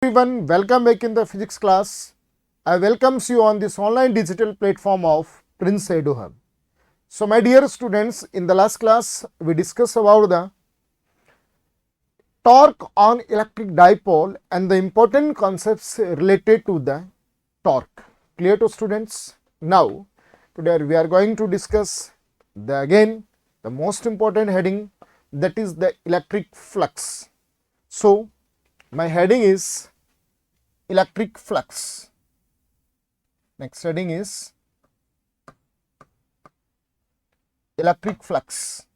Everyone, welcome back in the physics class. I welcomes you on this online digital platform of Prince EduHub. So my dear students, in the last class we discussed about the torque on electric dipole and the important concepts related to the torque. Clear to students? Now today we are going to discuss the most important heading, that is the electric flux. So my heading is electric flux. Next heading is electric flux.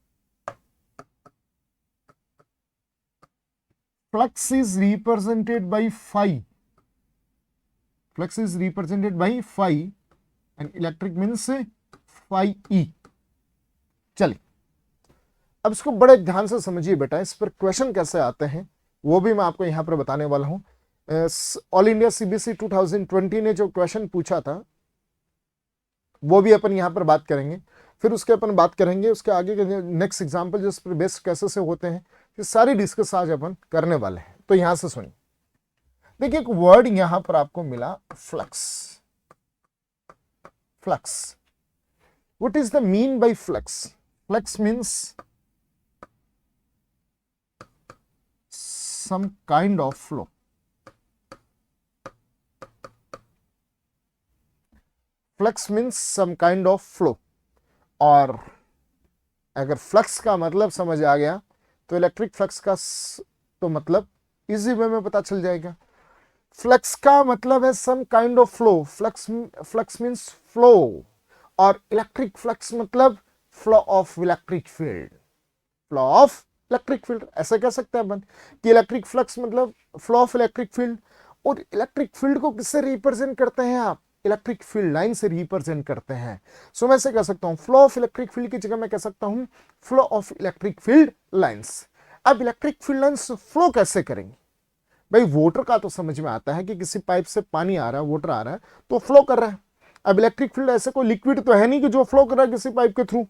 Flux is represented by phi. Flux is represented by phi and electric means phi E. चलिए अब इसको बड़े ध्यान से समझिए बेटा, इस पर क्वेश्चन कैसे आते हैं वो भी मैं आपको यहां पर बताने वाला हूं। ऑल इंडिया सीबीएसई 2020 ने जो क्वेश्चन पूछा था वो भी अपन यहां पर बात करेंगे, फिर उसके अपन बात करेंगे उसके आगे के नेक्स्ट एग्जांपल जिस पर बेस्ट कैसे से होते हैं, ये सारी डिस्कस आज अपन करने वाले हैं। तो यहां से सुनिए, देखिए एक वर्ड यहां पर आपको मिला flux. Flux, what is the mean by flux? Flux means some kind of flow. Flux means some kind of flow. और अगर फ्लक्स का मतलब समझ आ गया तो इलेक्ट्रिक फ्लक्स का तो मतलब इजी वे में पता चल जाएगा। फ्लक्स का मतलब है some kind of flow. Flux means flow और इलेक्ट्रिक फ्लक्स मतलब flow of electric field. Flow of electric field ऐसा कह सकते हैं अपन कि इलेक्ट्रिक फ्लक्स मतलब फ्लो ऑफ इलेक्ट्रिक फील्ड। और इलेक्ट्रिक फील्ड को किससे रिप्रेजेंट करते हैं आप? इलेक्ट्रिक फील्ड लाइन से रिप्रेजेंट करते हैं। सो मैं ऐसे कह सकता हूं फ्लो ऑफ इलेक्ट्रिक फील्ड की जगह मैं कह सकता हूं flow of electric field lines. अब इलेक्ट्रिक फील्ड लाइंस फ्लो कैसे करेंगे भाई? वाटर का तो समझ में आता है कि किसी पाइप से पानी आ रहा है, वाटर आ रहा है तो फ्लो कर रहा है। अब इलेक्ट्रिक फील्ड ऐसे कोई लिक्विड तो है नहीं कि जो फ्लो कर रहा है किसी पाइप के थ्रू।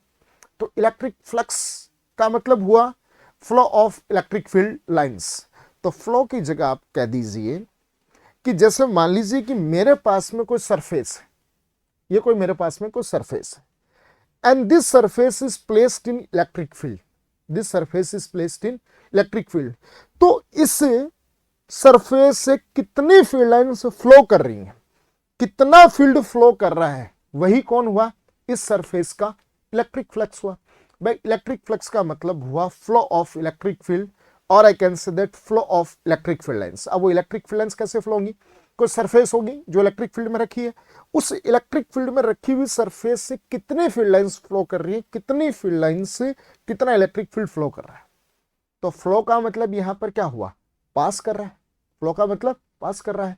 तो इलेक्ट्रिक फ्लक्स का मतलब हुआ flow of electric field lines. तो फ्लो की जगह आप कह दीजिए कि जैसे मान लीजिए कि मेरे पास में कोई सरफेस है, ये कोई मेरे पास में कोई सरफेस है and this surface is placed in electric field. This surface is placed in electric field. तो इस सरफेस से कितनी फील्ड लाइंस फ्लो कर रही हैं, कितना फील्ड फ्लो कर रहा है, वही कौन हुआ? इस सरफेस का इलेक्ट्रिक फ्लक्स हुआ। भाई इलेक्ट्रिक फ्लक्स का मतलब हुआ फ्लो ऑफ इलेक्ट्रिक फील्ड और I can say that flow of electric field lines. अब वो इलेक्ट्रिक फील्ड लाइंस कैसे फ्लो होंगी? कोई सरफेस होगी जो इलेक्ट्रिक फील्ड में रखी है, उस इलेक्ट्रिक फील्ड में रखी हुई सरफेस से कितने फील्ड लाइंस फ्लो कर रही है, कितनी फील्ड लाइन से कितना इलेक्ट्रिक फील्ड फ्लो कर रहा है। तो फ्लो का मतलब यहां पर क्या हुआ? पास कर रहा है। फ्लो का मतलब पास कर रहा है।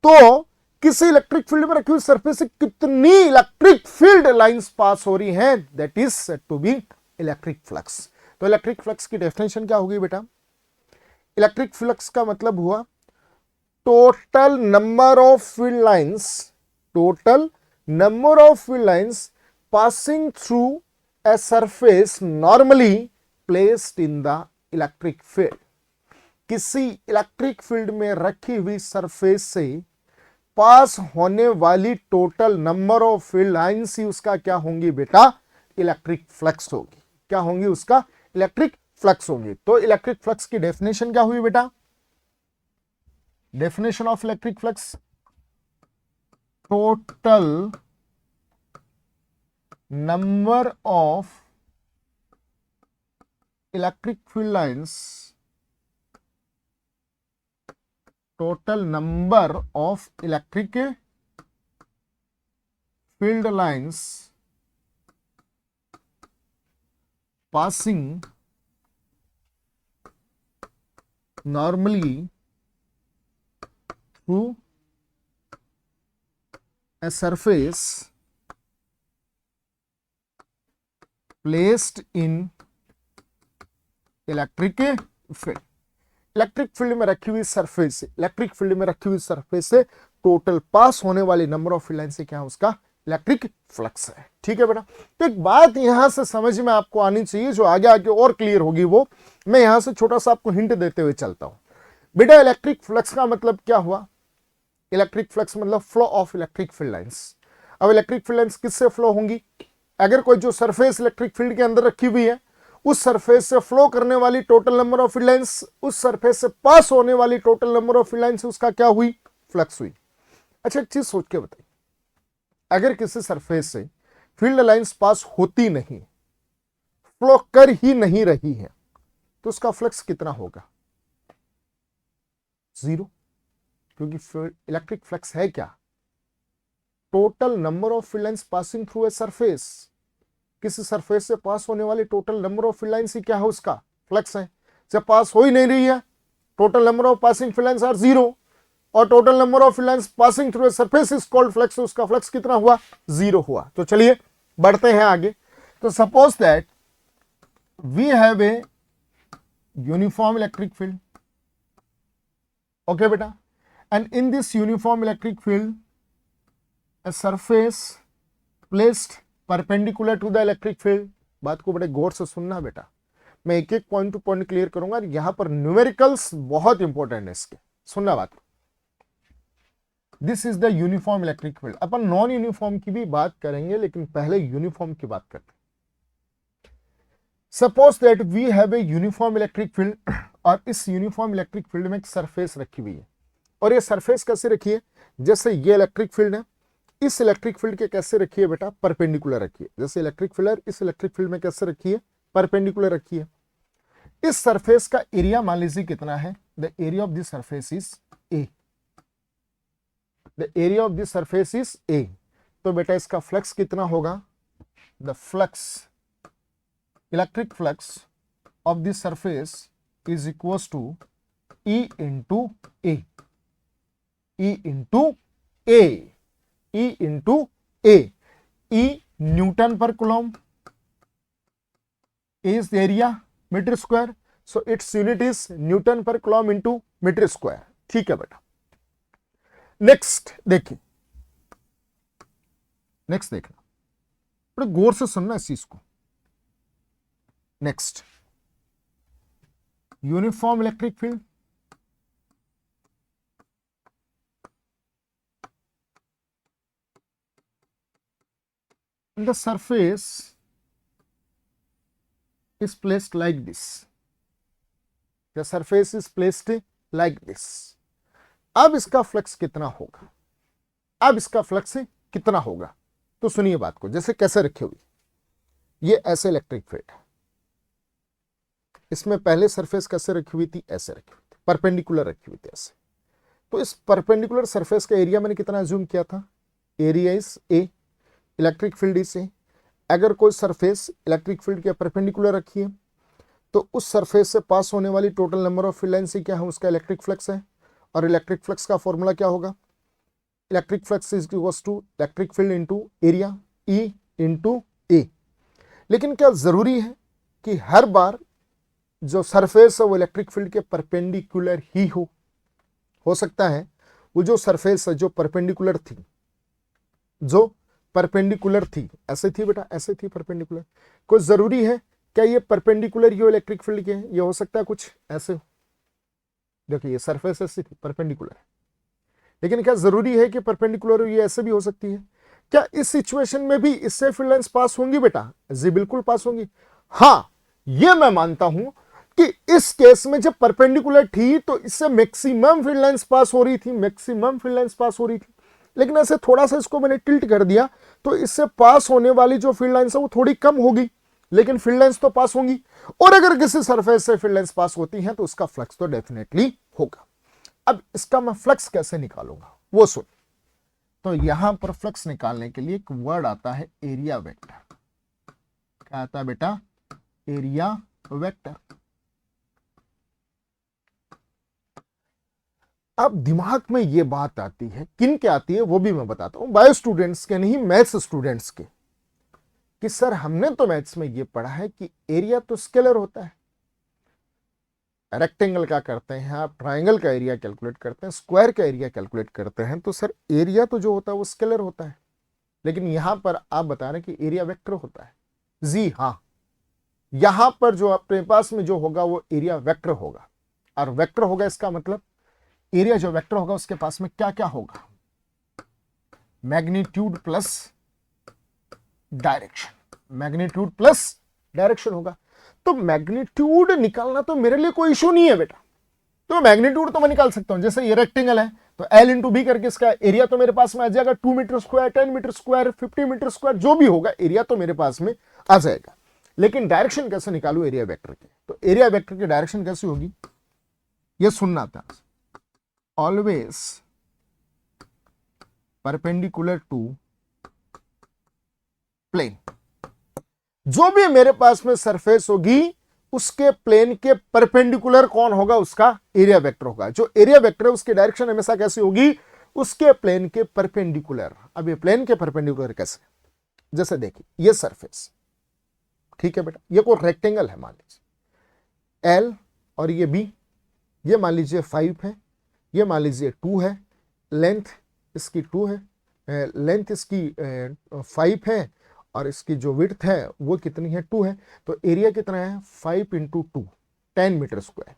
तो किसी इलेक्ट्रिक फील्ड में रखी हुई सरफेस से कितनी इलेक्ट्रिक फील्ड लाइंस पास हो रही हैं, that is said to be electric flux. तो इलेक्ट्रिक फ्लक्स की डेफिनेशन क्या होगी बेटा? इलेक्ट्रिक फ्लक्स का मतलब हुआ total number of field lines, total number of field lines passing through a surface normally placed in the electric field. किसी electric field में रखी हुई सरफेस से पास होने वाली total number of field lines ही उसका क्या होंगी बेटा? इलेक्ट्रिक फ्लक्स होगी। क्या होंगी? उसका इलेक्ट्रिक फ्लक्स होंगी। तो इलेक्ट्रिक फ्लक्स की डेफिनेशन क्या हुई बेटा? Definition of electric flux total number of electric field lines, total number of electric field lines passing normally through a surface placed in electric field। Electric field में रखी हुई surface से, electric field में रखी हुई सरफेस से total पास होने वाली नंबर ऑफ फील्ड लाइन से क्या है? उसका इलेक्ट्रिक फ्लक्स है। ठीक है बेटा। तो एक बात यहां से समझ में आपको आनी चाहिए जो आगे आगे और क्लियर होगी, वो मैं यहां से छोटा सा आपको हिंट देते हुए चलता हूं। बेटा इलेक्ट्रिक फ्लक्स का मतलब क्या हुआ? इलेक्ट्रिक फ्लक्स मतलब flow of electric field lines. अब इलेक्ट्रिक फील्ड लाइंस किससे फ्लो होंगी? अगर कोई जो सरफेस इलेक्ट्रिक फील्ड के अंदर रखी हुई है, उस सरफेस से फ्लो करने वाली total number of field lines, उस सरफेस से पास होने वाली total number of field lines, उसका क्या हुई? फ्लक्स हुई। अच्छा एक चीज सोच के बताइए, अगर किसी सरफेस से फील्ड लाइंस पास होती नहीं, फ्लो कर ही नहीं रही है, तो उसका फ्लक्स कितना होगा? जीरो, क्योंकि इलेक्ट्रिक फ्लक्स है क्या? Total number of field lines passing through a surface. किसी सरफेस से पास होने वाली total number of field lines ही क्या है? उसका फ्लक्स है। जब पास हो ही नहीं रही है, total number of passing field lines are zero, और total number of field lines passing through a surface is called flux. उसका फ्लक्स कितना हुआ? जीरो हुआ। तो चलिए बढ़ते हैं आगे। तो suppose that we have a uniform electric field, okay बेटा, and in this uniform electric field a surface placed perpendicular to the electric field। बात को बड़े गौर से सुनना बेटा, मैं एक एक पॉइंट टू पॉइंट क्लियर करूंगा, यहां पर न्यूमेरिकल्स बहुत इंपॉर्टेंट है इसके, सुनना बात। This is the uniform electric field. Upon non uniform की भी बात करेंगे, लेकिन पहले यूनिफॉर्म की बात करते हैं। Suppose that we have a uniform electric field, और इस यूनिफॉर्म इलेक्ट्रिक फील्ड में एक सरफेस रखी हुई है, और ये सरफेस कैसे रखी है? जैसे ये इलेक्ट्रिक फील्ड है, इस इलेक्ट्रिक फील्ड के कैसे रखी है बेटा? परपेंडिकुलर रखी है। जैसे इलेक्ट्रिक फील्ड इस इलेक्ट्रिक फील्ड में कैसे रखी है? परपेंडिकुलर रखी है। इस सरफेस का एरिया मान लीजिए कितना है? The area of this surface is A. The area of this surface is A. तो बेटा इसका फ्लक्स कितना होगा? The flux, electric flux of this surface is equals to E into A. E into A. E into A। E newton per coulomb, A is the area metre square, so it's unit is newton per coulomb into metre square. ठीक है बेटा। Next देखिए, next देखना, बड़े गौर से सुनना इस चीज को। Next uniform electric field, the surface is placed like this। the surface is placed like this। अब इसका फ्लक्स कितना होगा? अब इसका फ्लक्स कितना होगा? तो सुनिए बात को, जैसे कैसे रखी हुई, ये ऐसे इलेक्ट्रिक फील्ड है, इसमें पहले सरफेस कैसे रखी हुई थी? ऐसे रखी हुई थी, परपेंडिकुलर रखी हुई थी ऐसे। तो इस परपेंडिकुलर सरफेस का एरिया मैंने कितना अज्यूम किया था? Area is a, electric field से। अगर कोई सरफेस इलेक्ट्रिक फील्ड के परपेंडिकुलर रखी है, तो उस सरफेस से पास होने वाली total number of field line से क्या है? उसका इलेक्ट्रिक फ्लक्स है। और इलेक्ट्रिक फ्लक्स का फॉर्मूला क्या होगा? Electric flux is equals to electric field into area, E into A. लेकिन क्या जरूरी है कि हर बार जो सरफेस है वो इलेक्ट्रिक फील्ड के परपेंडिकुलर ही हो सकता है वो जो सरफेस है जो परपेंडिकुलर थी, जो परपेंडिकुलर थी, ऐसे थी बेटा, ऐसे थी परपेंडिकुलर। कोई जरूरी है क्या ये परपेंडिकुलर ही हो इलेक्ट्रिक फील्ड के? ये हो सकता है कुछ ऐसे हो। देखिए ये सरफेस ऐसी थी, परपेंडिकुलर है, लेकिन क्या जरूरी है कि परपेंडिकुलर हो? ये ऐसे भी हो सकती है। क्या इस सिचुएशन में भी इससे फील्ड लाइंस पास होंगी बेटा? जी बिल्कुल पास होंगी। हाँ, ये मैं मानता हूं कि इस केस में जब परपेंडिकुलर थी तो इससे मैक्सिमम फील्ड लाइंस पास हो रही थी, मैक्सिमम फील्ड लाइंस पास हो रही थी। लेकिन ऐसे थोड़ा सा इसको मैंने टिल्ट कर दिया, तो इससे पास होने वाली जो फील्ड लाइंस है वो थोड़ी कम होगी, लेकिन फील्ड लाइंस तो पास होंगी। और अगर किसी सरफेस से फील्ड लाइंस पास होती हैं तो उसका फ्लक्स तो डेफिनेटली होगा। अब इसका मैं फ्लक्स कैसे निकालूंगा वो सुन। तो यहां पर फ्लक्स निकालने के लिए एक वर्ड आता है एरिया वेक्टर। क्या आता है बेटा? Area vector. अब दिमाग में ये बात आती है, किन के आती है वो भी मैं बताता हूं, बायो स्टूडेंट्स के नहीं, मैथ्स स्टूडेंट्स के, कि सर हमने तो मैथ्स में ये पढ़ा है कि एरिया तो स्केलर होता है। रेक्टेंगल का करते हैं आप, ट्राइंगल का एरिया कैलकुलेट करते हैं, स्क्वायर का एरिया कैलकुलेट करते हैं, तो सर एरिया तो जो होता है वो स्केलर होता है। लेकिन यहां पर आप बता रहे हैं कि एरिया वेक्टर होता है। जी हाँ, यहां पर जो अपने पास में जो होगा वो एरिया वेक्टर होगा। और वेक्टर होगा इसका मतलब एरिया जो वेक्टर होगा उसके पास में क्या क्या होगा, magnitude plus direction, magnitude plus direction होगा। तो मैग्नीट्यूड निकालना तो मेरे लिए कोई इशू नहीं है बेटा, तो मैग्नीट्यूड तो मैं निकाल सकता हूं। जैसे ये रेक्टेंगल है तो L इंटू बी करके इसका एरिया तो मेरे पास में आ जाएगा 2 metre square, 10 metre square, 50 metre square, जो भी होगा एरिया तो मेरे पास में आ जाएगा। लेकिन डायरेक्शन कैसे निकालू एरिया वेक्टर की, तो एरिया वेक्टर की डायरेक्शन कैसी होगी ये सुनना था। ऑलवेज परपेंडिकुलर टू प्लेन, जो भी मेरे पास में सरफेस होगी उसके प्लेन के परपेंडिकुलर कौन होगा, उसका एरिया वेक्टर होगा। जो एरिया वेक्टर है उसकी डायरेक्शन हमेशा कैसी होगी, उसके प्लेन के परपेंडिकुलर। अब ये प्लेन के परपेंडिकुलर कैसे, जैसे देखिए ये सरफेस, ठीक है बेटा, ये कोई रेक्टेंगल है मान लीजिए L, और ये B, ये मान लीजिए 5 है, ये मान लीजिए 2 है, लेंथ इसकी 2 है, लेंथ इसकी 5 है, और इसकी जो विड्थ है वो कितनी है 2 है। तो एरिया कितना है 5 इंटू 2, 10 मीटर स्क्वायर।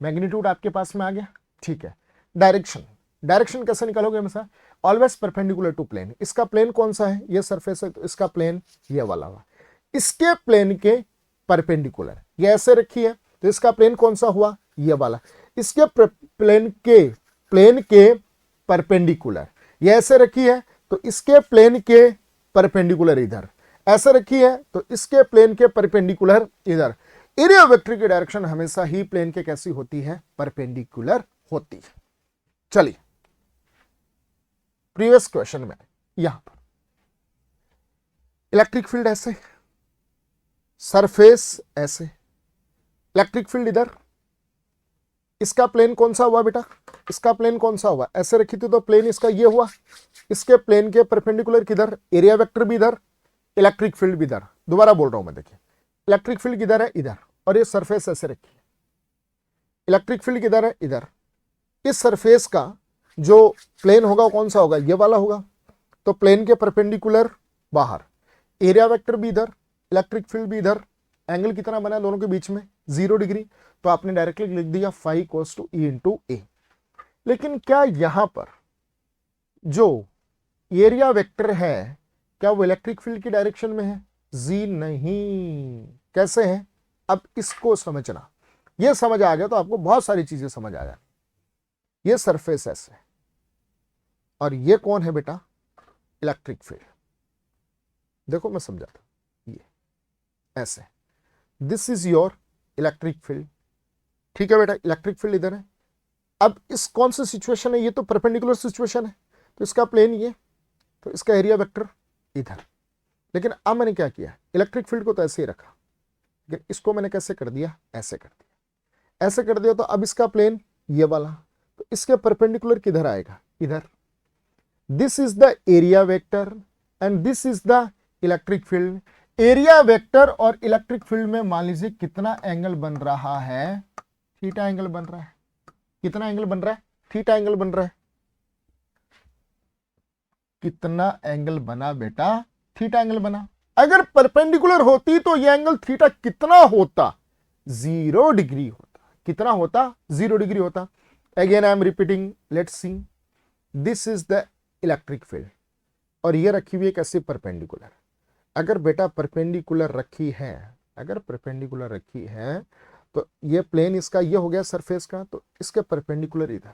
मैग्नीट्यूड आपके पास में आ गया, ठीक है। डायरेक्शन, डायरेक्शन कैसे निकालोगे हमेशा, ऑलवेज परपेंडिकुलर टू प्लेन। इसका प्लेन कौन सा है, ये सरफेस है तो इसका प्लेन ये वाला हुआ, इसके प्लेन के परपेंडिकुलर। ये ऐसे रखी है तो इसका प्लेन कौन सा हुआ, ये वाला, इसके प्लेन के परपेंडिकुलर। ये ऐसे रखी है तो इसके प्लेन के परपेंडिकुलर इधर, ऐसे रखी है तो इसके प्लेन के परपेंडिकुलर इधर। एरिया वेक्टर की डायरेक्शन हमेशा ही प्लेन के कैसी होती है, परपेंडिकुलर होती है। चलिए प्रीवियस क्वेश्चन में यहां पर इलेक्ट्रिक फील्ड ऐसे, सरफेस ऐसे, इलेक्ट्रिक फील्ड इधर, इसका प्लेन कौन सा हुआ बेटा, इसका प्लेन कौन सा हुआ, ऐसे रखी थी तो प्लेन इसका ये हुआ, इसके प्लेन के परपेंडिकुलर किधर, एरिया वेक्टर भी इधर, इलेक्ट्रिक फील्ड भी इधर। दोबारा बोल रहा हूं मैं, देखिए इलेक्ट्रिक फील्ड किधर है, इधर, और ये सरफेस ऐसे रखी है, इलेक्ट्रिक फील्ड किधर है, इधर। इस सरफेस का जो प्लेन होगा कौन सा होगा, ये वाला होगा, तो प्लेन के परपेंडिकुलर बाहर, एरिया वेक्टर भी इधर, इलेक्ट्रिक फील्ड भी इधर। एंगल कितना बना दोनों के बीच में, 0 डिग्री। तो आपने डायरेक्टली लिख दिया phi equals to E into A. लेकिन क्या यहां पर जो एरिया वेक्टर है क्या वो इलेक्ट्रिक फील्ड की डायरेक्शन में है, जी नहीं। कैसे है, अब इसको समझना, ये समझ आ गया तो आपको बहुत सारी चीजें समझ आ जाए। ये सरफेस ऐसे और ये कौन है बेटा, इलेक्ट्रिक फील्ड। देखो मैं समझाता, ये ऐसे, this is your electric field, ठीक है बेटा, इलेक्ट्रिक फील्ड इधर है। अब इस कौन सी सिचुएशन है, ये तो परपेंडिकुलर सिचुएशन है, तो इसका प्लेन ये, तो इसका एरिया वेक्टर इधर। लेकिन अब मैंने क्या किया, इलेक्ट्रिक फील्ड को तो ऐसे ही रखा, लेकिन इसको मैंने कैसे कर दिया, ऐसे कर दिया, ऐसे कर दिया। तो अब इसका प्लेन ये वाला, तो इसके परपेंडिकुलर किधर आएगा, इधर। This is the area vector and this is the electric field. Area vector और इलेक्ट्रिक फील्ड में मान लीजिए कितना एंगल बन रहा है, थीटा एंगल बन रहा है। कितना एंगल बन रहा है, थीटा एंगल बन रहा है। कितना एंगल बना बेटा, थीटा एंगल बना। अगर परपेंडिकुलर होती तो ये एंगल थीटा कितना होता, 0 डिग्री होता। कितना होता, 0 डिग्री होता। Again I am repeating, let's see, this is the electric field और ये रखी हुई है कैसे, परपेंडिकुलर। अगर बेटा परपेंडिकुलर रखी है, अगर परपेंडिकुलर रखी है तो ये प्लेन इसका ये हो गया सरफेस का, तो इसके परपेंडिकुलर इधर,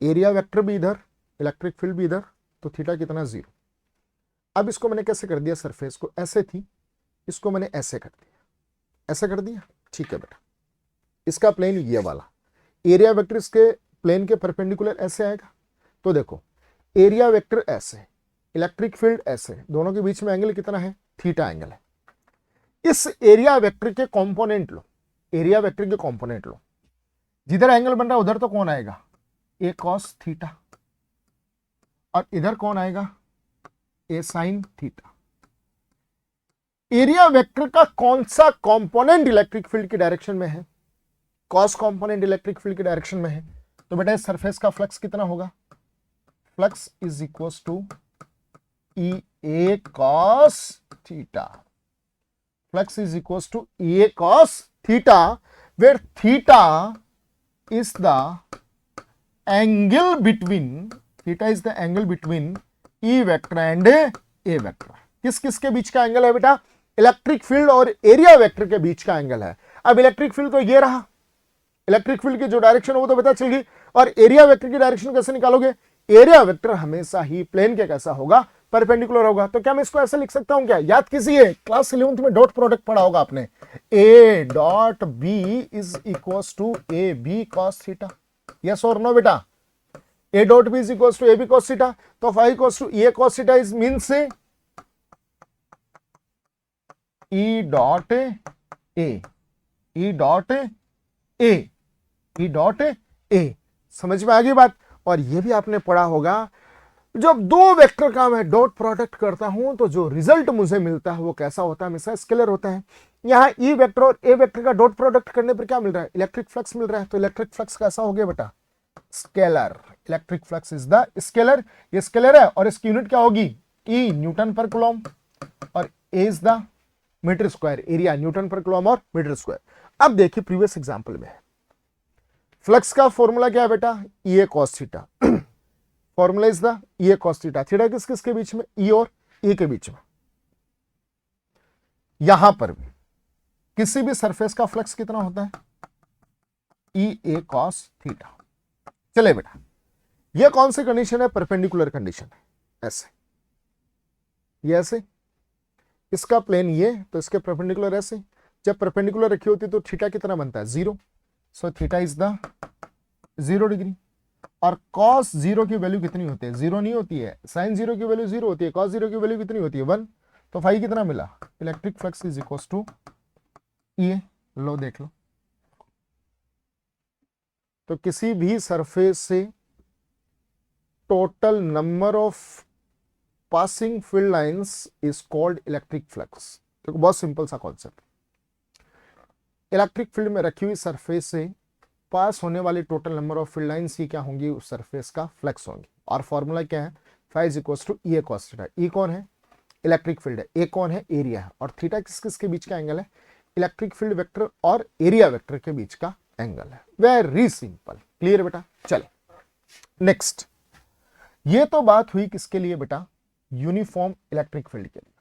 एरिया वेक्टर भी इधर, इलेक्ट्रिक फील्ड भी इधर, तो थीटा कितना 0। अब इसको मैंने कैसे कर दिया, सरफेस को ऐसे थी, इसको मैंने ऐसे कर दिया, ऐसे कर दिया, ठीक है बेटा। इसका प्लेन ये वाला, एरिया वेक्टर इसके प्लेन के परपेंडिकुलर ऐसे आएगा। तो देखो एरिया वेक्टर ऐसे, इलेक्ट्रिक फील्ड ऐसे, दोनों के बीच में एंगल कितना है, थीटा एंगल है। इस एरिया वेक्टर के कंपोनेंट लो, एरिया वेक्टर के कंपोनेंट लो, जिधर एंगल बन रहा है उधर तो कौन आएगा, ए कॉस थीटा, और इधर कौन आएगा, ए साइन थीटा। एरिया वेक्टर का कौन सा कंपोनेंट इलेक्ट्रिक फील्ड की डायरेक्शन में है, कॉस कंपोनेंट इलेक्ट्रिक फील्ड की डायरेक्शन में है। तो बेटा इस सरफेस का फ्लक्स कितना होगा, flux is equal to E A cos theta. Flux is equal to E A cos theta, where theta is the angle between, theta is the angle between E vector and A vector. किस किस के बीच का angle है बेटा? Electric field और area vector के बीच का एंगल है। अब इलेक्ट्रिक फील्ड तो ये रहा, इलेक्ट्रिक फील्ड की जो डायरेक्शन है वो तो पता चल गई, और एरिया वेक्टर की डायरेक्शन कैसे निकालोगे? एरिया वेक्टर हमेशा ही प्लेन के कैसा होगा? परपेंडिकुलर होगा। तो क्या मैं इसको ऐसे लिख सकता हूं क्या? याद कीजिए, क्लास 11th में डॉट प्रोडक्ट पढ़ा होगा आपने, A dot B is equal to A B cos theta. Yes और नो बेटा? A dot B is equal to A B cos theta. तो phi equal to A cos theta is means E dot A, E dot A, E dot A. समझ में आ गई बात? और ये भी आपने पढ़ा होगा, जब दो वेक्टर का मैं डॉट प्रोडक्ट करता हूं तो जो रिजल्ट मुझे मिलता है वो कैसा होता है? हमेशा स्केलर होता है। यहां ई वेक्टर और ए वेक्टर का डॉट प्रोडक्ट करने पर क्या मिल रहा है? इलेक्ट्रिक फ्लक्स मिल रहा है। तो इलेक्ट्रिक फ्लक्स कैसा हो गया बेटा? Scalar. Electric flux is the scalar. ये स्केलर है और इसकी यूनिट क्या होगी? ई न्यूटन पर कूलम, और A is the metre square, area newton per coulomb और मीटर स्क्वायर। अब देखिए प्रीवियस एग्जांपल में फ्लक्स का फॉर्मूला क्या है बेटा? E A cos theta. Formula is the E A cos theta. Theta किस किस के बीच में? ई और ए के बीच में। यहां पर भी किसी भी सरफेस का फ्लक्स कितना होता है? ई ए कॉस थीटा। चले बेटा, ये कौन सी कंडीशन है? परपेंडिकुलर कंडीशन है। ऐसे, ये ऐसे, इसका प्लेन ये, तो इसके परपेंडिकुलर ऐसे। जब परपेंडिकुलर रखी होती तो थीटा कितना बनता है? 0। So theta is the 0 degree. और cos 0 की वैल्यू कितनी होती है? 0 नहीं होती है। sin 0 की वैल्यू 0 होती है। cos 0 की वैल्यू कितनी होती है? 1। तो फाई कितना मिला? Electric flux is equal to ये, लो देख लो। तो किसी भी सरफेस से total number of passing field lines is called electric flux. तो बहुत सिंपल सा कॉन्सेप्ट। इलेक्ट्रिक फील्ड में रखी हुई सरफेस से पास होने वाली total number of field lines ही क्या होंगी? उस सरफेस का फ्लक्स होंगी। और फॉर्मूला क्या है? Phi is equal to E A cos theta. E कौन है? इलेक्ट्रिक फील्ड है। ए कौन है? एरिया है। और थीटा किस किस के बीच का एंगल है? इलेक्ट्रिक फील्ड वेक्टर और एरिया वेक्टर के बीच का एंगल है। Very simple. क्लियर बेटा? चले नेक्स्ट। ये तो बात हुई किसके लिए बेटा? यूनिफॉर्म इलेक्ट्रिक फील्ड के लिए।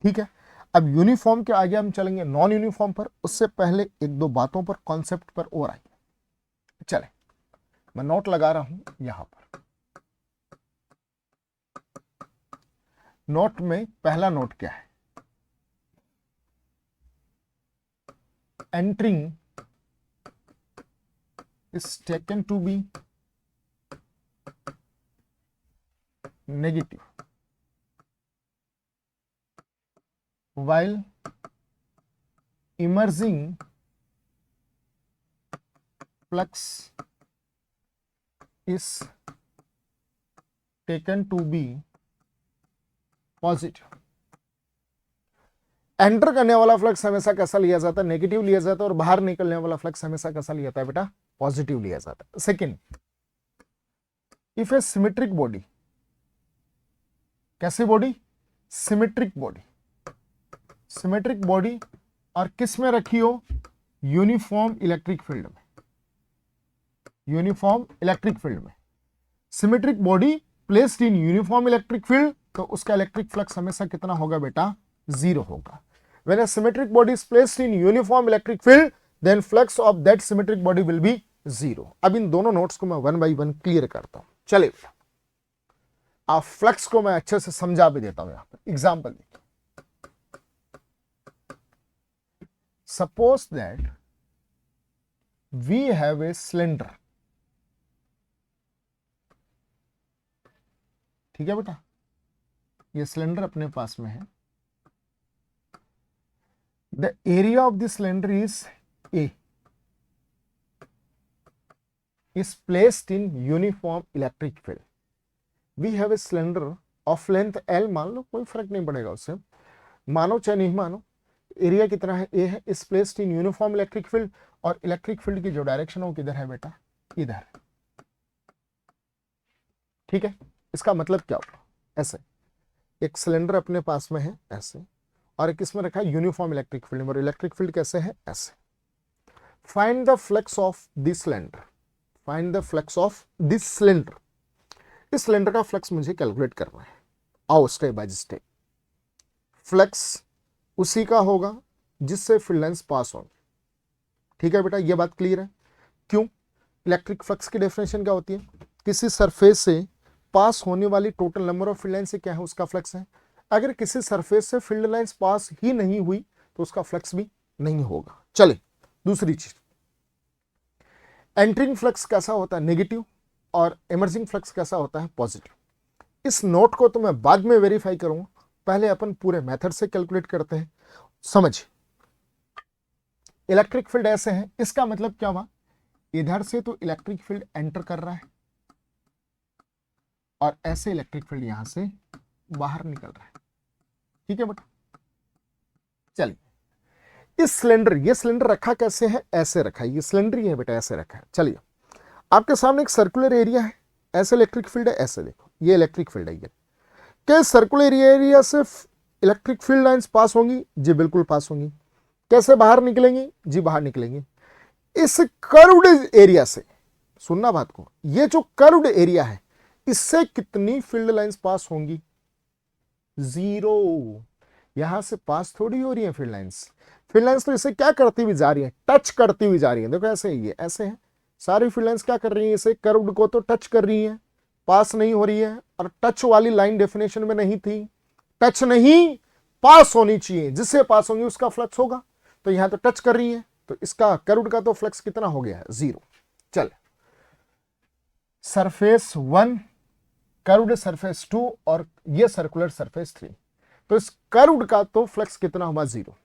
ठीक है, अब यूनिफॉर्म के आगे हम चलेंगे नॉन यूनिफॉर्म पर। उससे पहले एक दो बातों पर, कॉन्सेप्ट पर और आएंगे। चले, मैं नोट लगा रहा हूं यहां पर। नोट में पहला नोट क्या है? Entering is taken to be negative while emerging flux is taken to be positive. Enter करने वाला फ्लक्स हमेशा कैसा लिया जाता है? नेगेटिव लिया जाता है। और बाहर निकलने वाला फ्लक्स हमेशा कैसा लिया जाता है बेटा? पॉजिटिव लिया जाता है। Second, if a symmetric body, कैसी body? Symmetric body. Symmetric body और किस में रखी हो? यूनिफॉर्म इलेक्ट्रिक फील्ड में। यूनिफॉर्म इलेक्ट्रिक फील्ड में symmetric body placed in uniform electric field, तो उसका इलेक्ट्रिक फ्लक्स हमेशा कितना होगा बेटा? 0 होगा। When a symmetric body is placed in uniform electric field, then flux of that symmetric body will be 0। अब इन दोनों नोट्स को मैं 1 बाई 1 क्लियर करता हूं। चलिए बेटा, आप फ्लक्स को मैं अच्छे से समझा भी देता हूं। यहां पर एग्जाम्पल देखिए। Suppose that we have a cylinder, ठीक है बेटा, ये सिलेंडर अपने पास में है। The area of the cylinder is a, is placed in uniform electric field. We have a cylinder of length L, मान लो, कोई फर्क नहीं पड़ेगा उससे, मानो चाहे नहीं मानो। एरिया कितना है? ए है। इस placed in uniform electric field, और इलेक्ट्रिक फील्ड की जो डायरेक्शन हो किधर है बेटा? इधर। ठीक है, इसका मतलब क्या होगा? ऐसे एक सिलेंडर अपने पास में है ऐसे, और एक इसमें रखा है यूनिफॉर्म इलेक्ट्रिक फील्ड, और इलेक्ट्रिक फील्ड कैसे है? ऐसे। Find the flux of this cylinder. Find the flux of this cylinder. इस सिलेंडर का फ्लक्स मुझे कैलकुलेट करना है। आओ स्टेप बाय स्टेप। फ्लक्स उसी का होगा जिससे फील्ड लाइंस पास होंगे। ठीक है बेटा, ये बात क्लियर है। क्यों? इलेक्ट्रिक फ्लक्स की डेफिनेशन क्या होती है? किसी सरफेस से पास होने वाली total number of field line से क्या है, उसका फ्लक्स है। अगर किसी सरफेस से फील्ड लाइंस पास ही नहीं हुई तो उसका फ्लक्स भी नहीं होगा। चले दूसरी चीज, एंट्रिंग फ्लक्स कैसा होता है? नेगेटिव। और इमर्जिंग फ्लक्स कैसा होता है? पॉजिटिव। इस नोट को तो मैं बाद में वेरीफाई करूंगा, पहले अपन पूरे मेथड से कैलकुलेट करते हैं। समझ, इलेक्ट्रिक फील्ड ऐसे है, इसका मतलब क्या हुआ? इधर से तो इलेक्ट्रिक फील्ड एंटर कर रहा है और ऐसे इलेक्ट्रिक फील्ड यहां से बाहर निकल रहा है। ठीक है बेटा, चलिए इस सिलेंडर, ये सिलेंडर रखा कैसे है? ऐसे रखा है। ये सिलेंडर ही है बेटा, ऐसे रखा है। चलिए आपके सामने एक सर्कुलर एरिया है, ऐसे इलेक्ट्रिक फील्ड है, ऐसे देखो ये इलेक्ट्रिक फील्ड है। ये क्या सर्कुलर एरिया से इलेक्ट्रिक फील्ड लाइंस पास होंगी? जी बिल्कुल पास होंगी। कैसे बाहर निकलेंगी? जी बाहर निकलेंगी इस कर्व्ड एरिया से। सुनना बात को, ये जो कर्व्ड एरिया है इससे कितनी फील्ड लाइंस पास होंगी? जीरो। यहां से पास थोड़ी हो रही है फील्ड लाइंस। फील्ड लाइंस तो इसे क्या करती हुई जा रही है? टच करती हुई जा रही है। देखो ऐसे ही है, ऐसे है, सारी फील्ड लाइंस क्या कर रही है? इसे कर्व्ड को तो टच कर रही है, पास नहीं हो रही है। और टच वाली लाइन डेफिनेशन में नहीं थी, टच नहीं पास होनी चाहिए, जिससे पास होंगी उसका फ्लक्स होगा। तो यहां तो टच कर रही है, तो इसका कर्व्ड का तो फ्लक्स कितना हो गया है? जीरो। चल, सरफेस 1, कर्व्ड सरफेस 2 और ये सर्कुलर सरफेस 3, तो इस कर्व्ड का तो फ्लक्स कितना हुआ? जीरो।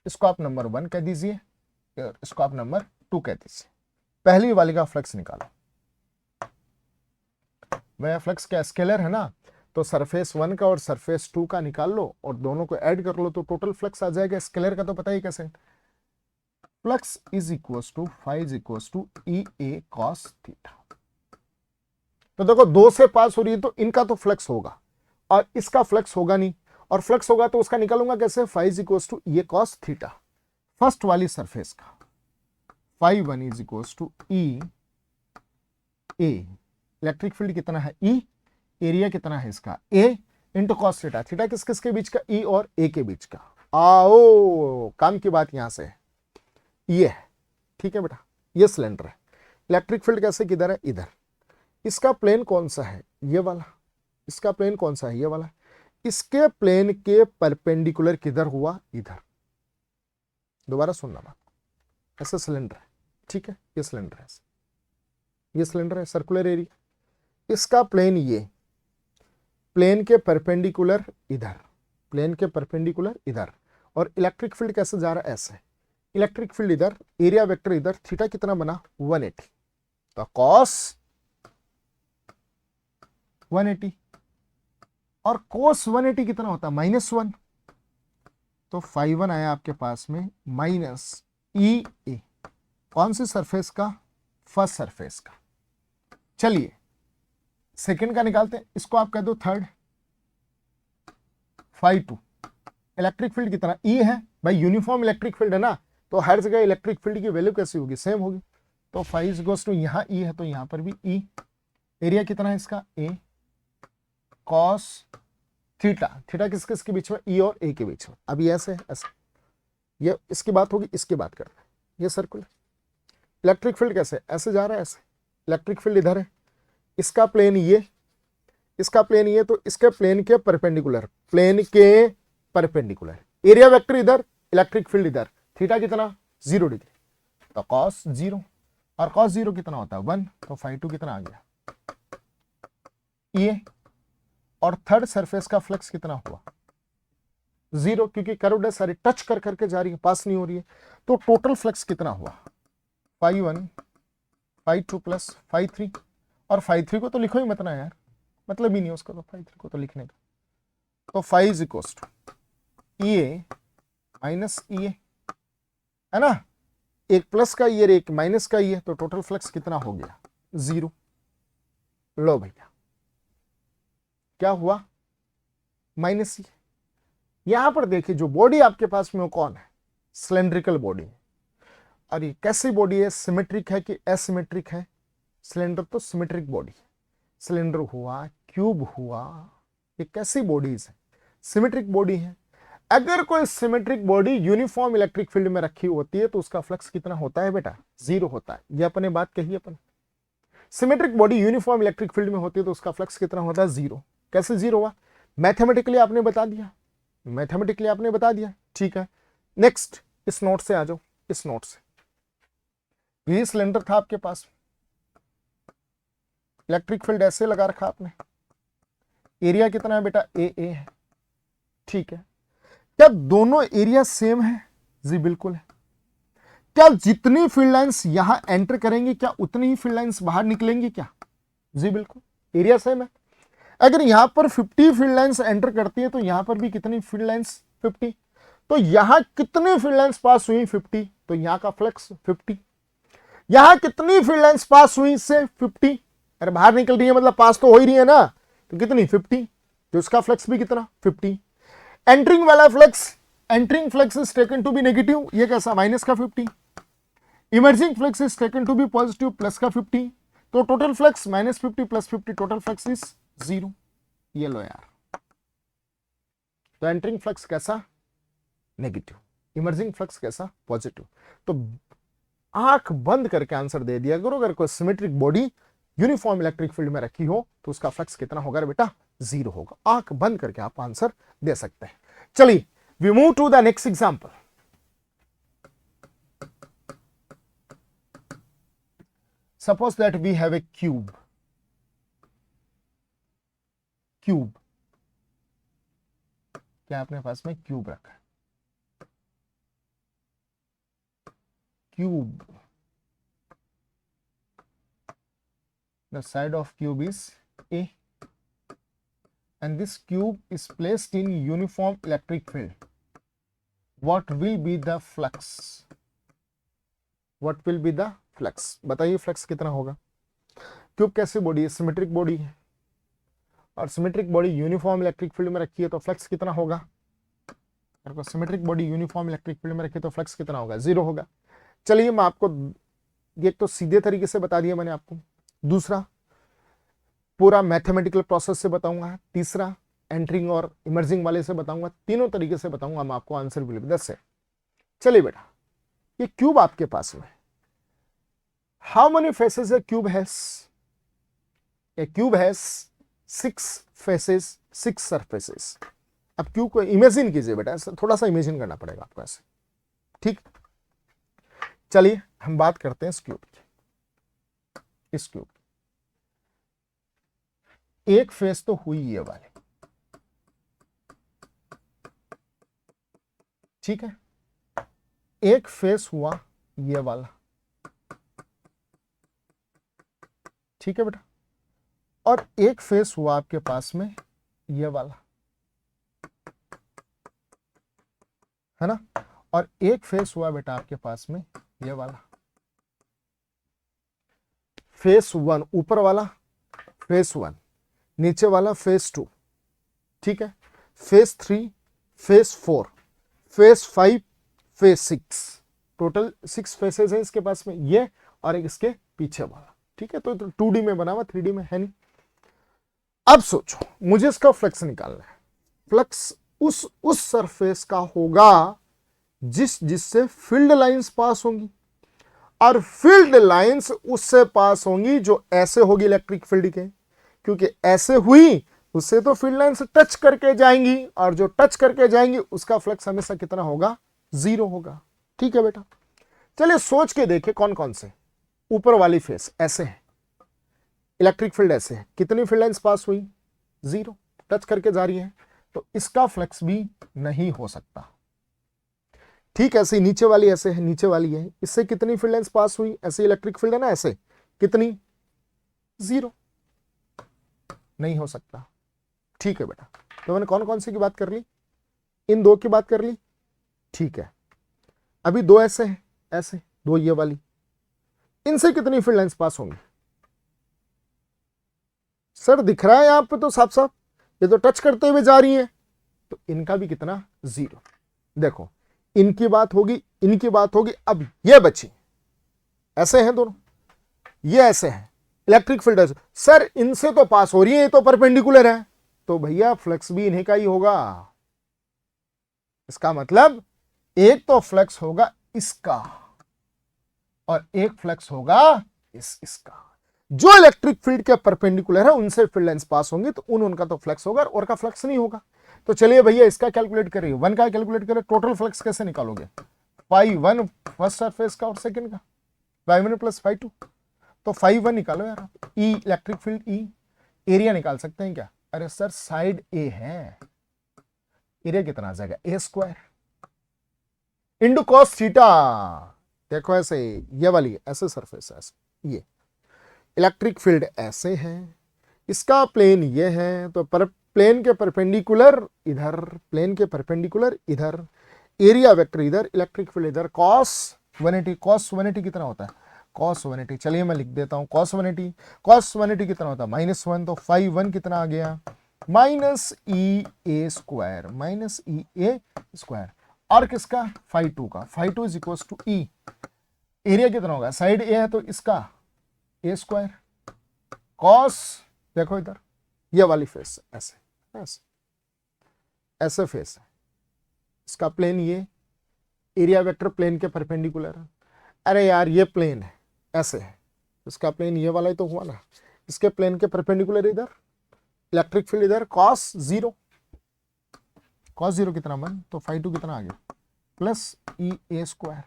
इसको आप नंबर 1 कह दीजिए, इसको आप नंबर 2 कह दीजिए। पहली वाली का फ्लक्स निकालो। वह फ्लक्स क्या स्केलर है ना, तो सरफेस 1 का और सरफेस 2 का निकाल लो और दोनों को ऐड कर लो तो टोटल फ्लक्स आ जाएगा। स्केलर का तो पता ही कैसे, flux is equals to phi is equals to E A cos theta. तो देखो 2 से पास हो रही है तो इनका तो फ्लक्स होगा और इसका फ्लक्स होगा नहीं, और फ्लक्स होगा तो उसका निकालूंगा कैसे? Phi is equals to E cos theta. First वाली सरफेस का phi 1 is equals to E A, electric field कितना है? ई, एरिया कितना है इसका? A into cos theta. Theta किस किस के बीच का? ई और ए के बीच का। आओ काम की बात यहां से ये है। ठीक है बेटा, ये सिलेंडर है। इलेक्ट्रिक फील्ड कैसे किधर है? इधर। इसका प्लेन कौन सा है? ये वाला। इसका प्लेन कौन सा है? ये वाला। इसके प्लेन के परपेंडिकुलर किधर हुआ? इधर। दोबारा सुनना बात, ऐसा सिलेंडर है। ठीक है, ये सिलेंडर है, ये सिलेंडर है, सर्कुलर एरिया। इसका प्लेन ये, प्लेन के परपेंडिकुलर इधर, प्लेन के परपेंडिकुलर इधर, और इलेक्ट्रिक फील्ड कैसे जा रहा है? ऐसे। इलेक्ट्रिक फील्ड इधर, एरिया वेक्टर इधर, थीटा कितना बना? 180। तो कॉस 180 और कोस 180 कितना होता है? -1। तो फाई 1 आया आपके पास में माइनस ई ए। कौन सी सरफेस का? फर्स्ट सरफेस का। चलिए सेकंड का निकालते हैं, इसको आप कह दो थर्ड। फाई 2, इलेक्ट्रिक फील्ड कितना? ई है भाई, यूनिफॉर्म इलेक्ट्रिक फील्ड है ना, तो हर जगह इलेक्ट्रिक फील्ड की वैल्यू कैसी होगी? सेम होगी। तो फाई इज इक्वल्स टू, यहां ई है तो यहां पर भी ई। एरिया कितना है इसका? ए कॉस थीटा। थीटा किस किस के बीच में? ई और ए के बीच में। अभी ऐसे है, ऐसे। ये इसकी बात होगी, इसकी बात करते हैं। ये सर्कुलर इलेक्ट्रिक फील्ड कैसे? ऐसे जा रहा है, ऐसे। इलेक्ट्रिक फील्ड इधर है, इसका प्लेन ये, इसका प्लेन ये, तो इसके प्लेन के परपेंडिकुलर, प्लेन के परपेंडिकुलर। एरिया वेक्टर इधर, इलेक्ट्रिक फील्ड इधर। थीटा कितना? 0 डिग्री। तो कॉस 0, और कॉस 0 कितना होता है? 1। तो फाई 2 कितना आ गया? ये। और थर्ड सरफेस का फ्लक्स कितना हुआ? 0, क्योंकि कर्व्ड है, सारी टच कर करके जा रही है, पास नहीं हो रही है। तो टोटल फ्लक्स कितना हुआ? Phi 1 phi 2 plus phi 3। और फाई 3 को तो लिखो ही मत ना यार, मतलब ही नहीं उसका, तो फाई 3 को तो लिखने का। तो phi is equals to E A minus E A, है ना, एक प्लस का ई एक माइनस का ई है, तो टोटल फ्लक्स कितना हो गया? 0। लो भैया क्या हुआ? माइनस ई। यहां पर देखिए जो बॉडी आपके पास में वो कौन है? सिलेंड्रिकल बॉडी है। और ये कैसी बॉडी है? सिमेट्रिक है कि एसिमेट्रिक है? सिलेंडर तो सिमेट्रिक बॉडी, सिलेंडर हुआ, क्यूब हुआ, ये कैसी बॉडीज है? सिमेट्रिक बॉडी है। अगर कोई symmetric body uniform electric field में रखी होती है तो उसका फ्लक्स कितना होता है बेटा? जीरो होता है। ये अपने बात कही अपन, symmetric body uniform electric field में होती है तो उसका फ्लक्स कितना होता है? जीरो। कैसे जीरो हुआ? मैथमेटिकली आपने बता दिया, मैथमेटिकली आपने बता दिया, ठीक है। नेक्स्ट, इस नोट से आ जाओ, इस नोट से। ये सिलेंडर था आपके पास, इलेक्ट्रिक फील्ड ऐसे लगा रखा आपने, एरिया कितना है बेटा? ए है, ठीक है। क्या दोनों एरिया सेम है? जी बिल्कुल है। क्या जितनी फील्ड लाइंस यहां एंटर करेंगी क्या उतनी ही फील्ड लाइंस बाहर निकलेंगी क्या? जी बिल्कुल, एरिया सेम है। अगर यहां पर 50 फील्ड लाइंस एंटर करती है तो यहां पर भी कितनी फील्ड लाइंस? 50। तो यहां कितनी फील्ड लाइंस पास हुई? 50। तो यहां का फ्लक्स 50। यहां कितनी फील्ड लाइंस पास हुई? इससे 50। अरे बाहर निकल रही है मतलब पास तो हो ही रही है ना, तो कितनी? 50। तो इसका फ्लक्स भी कितना? 50। एंट्रिंग वाला flux, entering flux is taken to be negative, ये कैसा? माइनस का 50। Emerging flux is taken to be positive, plus का 50। तो total flux -50 + 50, total flux is 0। ये लो यार, तो एंट्रिंग फ्लक्स कैसा? नेगेटिव। इमर्जिंग फ्लक्स कैसा? पॉजिटिव। तो आंख बंद करके आंसर दे दिया करो, अगर कोई symmetric body uniform electric field में रखी हो तो उसका फ्लक्स कितना होगा बेटा? 0 होगा। आंख बंद करके आप आंसर दे सकते हैं। चलिए, we move to the next example. Suppose that we have a cube, cube, क्या अपने पास में क्यूब रखा है? Cube, the side of cube is A and this cube is placed in uniform electric field. What will be the flux? What will be the flux? बताइए flux कितना होगा? Cube कैसी बॉडी है? सिमेट्रिक बॉडी है, और symmetric body uniform electric field में रखी है तो फ्लक्स कितना होगा? अगर symmetric body uniform electric field में रखी है तो फ्लक्स कितना होगा? 0 होगा। चलिए मैं आपको एक तो सीधे तरीके से बता दिया मैंने आपको, दूसरा पूरा मैथमेटिकल प्रोसेस से बताऊंगा, तीसरा एंट्रिंग और इमर्जिंग वाले से बताऊंगा। तीनों तरीके से बताऊंगा मैं आपको, आंसर भी 10 से। चलिए बेटा, ये क्यूब आपके पास में, how many faces A cube has? A cube has 6 faces, 6 surfaces. अब क्यूब को इमेजिन कीजिए बेटा, थोड़ा सा इमेजिन करना पड़ेगा आपको ऐसे, ठीक। चलिए हम बात करते हैं इस क्यूब की। इस क्यूब एक फेस तो हुई ये वाली, ठीक है। एक फेस हुआ ये वाला, ठीक है बेटा। और एक फेस हुआ आपके पास में ये वाला, है ना। और एक फेस हुआ बेटा आपके पास में ये वाला। फेस 1 ऊपर वाला, फेस 1 नीचे वाला, फेस 2, ठीक है। Face 3, face 4, face 5, face 6, total 6 faces हैं इसके पास में, ये और एक इसके पीछे वाला, ठीक है। तो 2D में बना हुआ, 3D में है नहीं। अब सोचो, मुझे इसका फ्लक्स निकालना है। फ्लक्स उस सरफेस का होगा जिससे फील्ड लाइंस पास होंगी, और फील्ड लाइंस उससे पास होंगी जो ऐसे होगी इलेक्ट्रिक फील्ड के, क्योंकि ऐसे हुई उससे तो फील्ड लाइंस टच करके जाएंगी, और जो टच करके जाएंगी उसका फ्लक्स हमेशा कितना होगा? 0 होगा, ठीक है बेटा। चलिए सोच के देखें कौन कौन से। ऊपर वाली फेस ऐसे है, इलेक्ट्रिक फील्ड ऐसे है, कितनी फील्ड लाइंस पास हुई? 0, टच करके जा रही है, तो इसका फ्लक्स भी नहीं हो सकता। ठीक ऐसे ही नीचे वाली ऐसे है, नीचे वाली है, इससे कितनी फील्ड लाइंस पास हुई? ऐसे इलेक्ट्रिक फील्ड है ना, ऐसे कितनी? 0, नहीं हो सकता, ठीक है बेटा। तो मैंने कौन कौन सी की बात कर ली? इन दो की बात कर ली, ठीक है। अभी दो ऐसे हैं, ऐसे दो ये वाली, इनसे कितनी फील्ड लाइंस पास होंगी? सर दिख रहा है यहां पे तो साफ साफ, ये तो टच करते हुए जा रही है, तो इनका भी कितना? 0। देखो इनकी बात होगी, इनकी बात होगी, अब ये बची, ऐसे हैं दोनों, ये ऐसे हैं, इलेक्ट्रिक फील्ड, सर इनसे तो पास हो रही है, ये तो परपेंडिकुलर है, तो भैया फ्लक्स भी इन्हीं का ही होगा। इसका मतलब एक तो फ्लक्स होगा इसका और एक फ्लक्स होगा इसका। जो इलेक्ट्रिक फील्ड के परपेंडिकुलर है उनसे फील्ड लाइंस पास होंगी तो उनका तो फ्लक्स होगा और का फ्लक्स नहीं होगा। तो चलिए भैया इसका कैलकुलेट करिए, वन का कैलकुलेट करें, टोटल फ्लक्स कैसे निकालोगे, फाइव वन फर्स्ट सरफेस का और सेकंड का, five one plus five two, तो फाइव वन निकालो यार। E electric field, E area निकाल सकते हैं क्या, अरे सर साइड ए है, एरिया कितना आ जाएगा ए स्क्वायर इंटू कॉस थीटा। देखो ऐसे ये वाली ऐसे सरफेस ऐसे, ये इलेक्ट्रिक फील्ड ऐसे है, इसका प्लेन ये है, तो पर प्लेन के परपेंडिकुलर इधर, प्लेन के परपेंडिकुलर इधर, एरिया वेक्टर इधर, इलेक्ट्रिक फील्ड इधर, कॉस 180, कॉस 180 कितना होता है, कॉस 180, चलिए मैं लिख देता हूं कॉस 180, कॉस 180 कितना होता है -1, तो 5 1 कितना आ गया minus E A square, minus E A square, और किसका 5 2 का, 5 2 is equal to E, area कितना होगा, साइड ए है तो इसका ए स्क्वायर, कॉस देखो इधर ये वाली फेस ऐसे ऐसे ऐसे फेस है, इसका प्लेन ये, एरिया वेक्टर प्लेन के परपेंडिकुलर है, अरे यार ये प्लेन है ऐसे है, इसका प्लेन ये वाला ही तो हुआ ना, इसके प्लेन के परपेंडिकुलर इधर, इलेक्ट्रिक फील्ड इधर, कॉस 0, कॉस 0 कितना 1, तो 5 2 कितना आ गया प्लस ई ए स्क्वायर,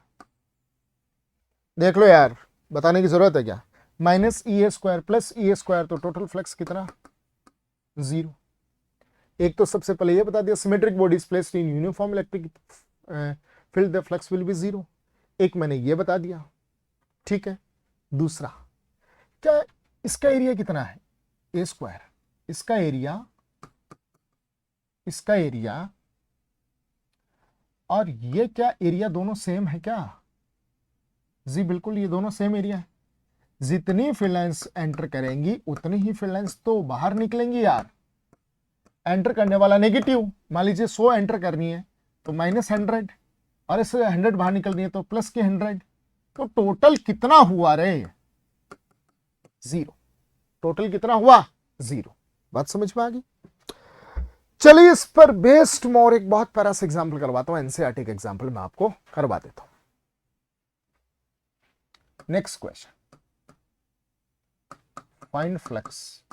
देख लो यार बताने की जरूरत है क्या, minus E A square plus E A square, तो टोटल फ्लक्स कितना 0। एक तो सबसे पहले ये बता दिया symmetric bodies placed in uniform electric field the flux will be 0, एक मैंने ये बता दिया, ठीक है। दूसरा क्या, इसका एरिया कितना है ए स्क्वायर, इसका एरिया और ये क्या एरिया दोनों सेम है क्या, जी बिल्कुल ये दोनों सेम एरिया है, जितनी फील्ड लाइंस एंटर करेंगी उतनी ही फील्ड लाइंस तो बाहर निकलेंगी यार, एंटर करने वाला नेगेटिव, मान लीजिए 100 एंटर करनी है तो -100, और इससे 100 बाहर निकलनी है तो प्लस के 100, तो टोटल कितना हुआ रे 0, टोटल कितना हुआ 0, बात समझ में आ गई। चलिए इस पर बेस्ड मोर एक बहुत प्यारा सा एग्जाम्पल करवाता हूं, एनसीईआरटी का एग्जाम्पल मैं आपको करवा देता हूं। Next question, find flux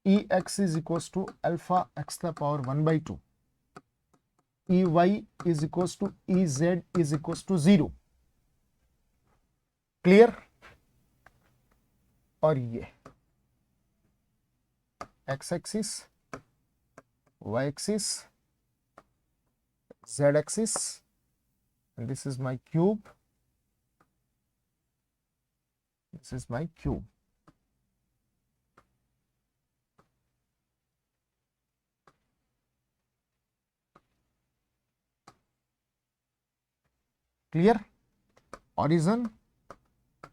Ex is equals to alpha x to the power 1/2, Ey is equals to Ez is equals to 0, clear. और ये x axis, y axis, z axis, and this is my cube, this is my cube, clear, origin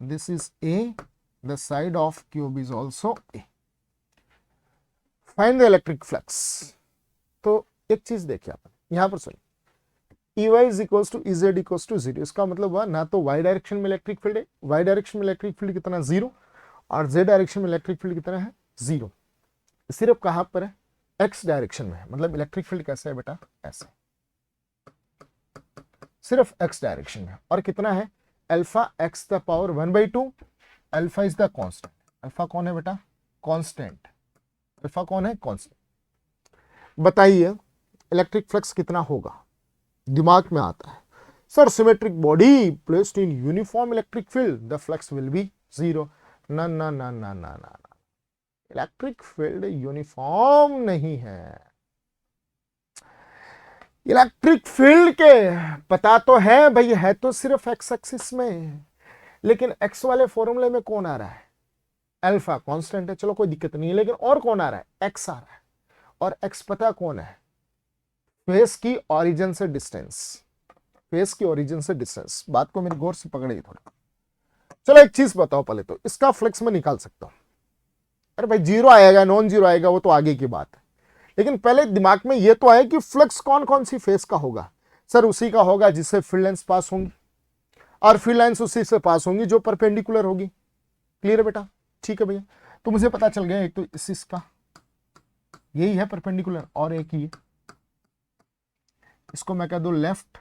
this is A, the side of cube is also A, find the electric flux। तो एक चीज देखिए आप यहां पर सुनिए, Ey is equals to Ez equals to 0, इसका मतलब हुआ ना तो y डायरेक्शन में इलेक्ट्रिक फील्ड है, y डायरेक्शन में इलेक्ट्रिक फील्ड कितना 0, और z डायरेक्शन में इलेक्ट्रिक फील्ड कितना है 0, सिर्फ कहां पर है x डायरेक्शन में है, मतलब इलेक्ट्रिक फील्ड कैसे है बेटा ऐसे, सिर्फ x डायरेक्शन में, और कितना है alpha x the power 1/2, alpha is the constant, alpha कौन है बेटा कांस्टेंट, अल्फा कौन है कांस्टेंट। बताइए इलेक्ट्रिक फ्लक्स कितना होगा, दिमाग में आता है sir symmetric body placed in uniform electric field the flux will be 0, ना ना ना ना ना ना, इलेक्ट्रिक फील्ड यूनिफॉर्म नहीं है, इलेक्ट्रिक फील्ड के पता तो है भाई, है तो सिर्फ एक्स एक्सिस में, लेकिन एक्स वाले फॉर्मूले में कौन आ रहा है अल्फा कांस्टेंट है, चलो कोई दिक्कत नहीं है, लेकिन और कौन आ रहा है एक्स आ रहा है, और एक्स पता कौन है फेस की ओरिजिन से डिस्टेंस, फेस की ओरिजिन से डिस्टेंस, बात को मेरी गौर से पकड़िए थोड़ा। चलो एक चीज बताओ पहले तो, इसका फ्लक्स में निकाल सकता हूं, अरे भाई 0 आएगा नॉन 0 आएगा वो तो आगे की बात है, लेकिन पहले दिमाग में ये तो आए कि फ्लक्स कौन कौन सी फेस का होगा, सर उसी का होगा जिससे फील्ड लाइंस पास होंगी, और फील्ड लाइंस उसी से पास होंगी जो परपेंडिकुलर होगी। क्लियर है बेटा? ठीक है भैया, तो मुझे पता चल गया एक तो इसका यही है परपेंडिकुलर, और एक ही इसको मैं कह दूं लेफ्ट,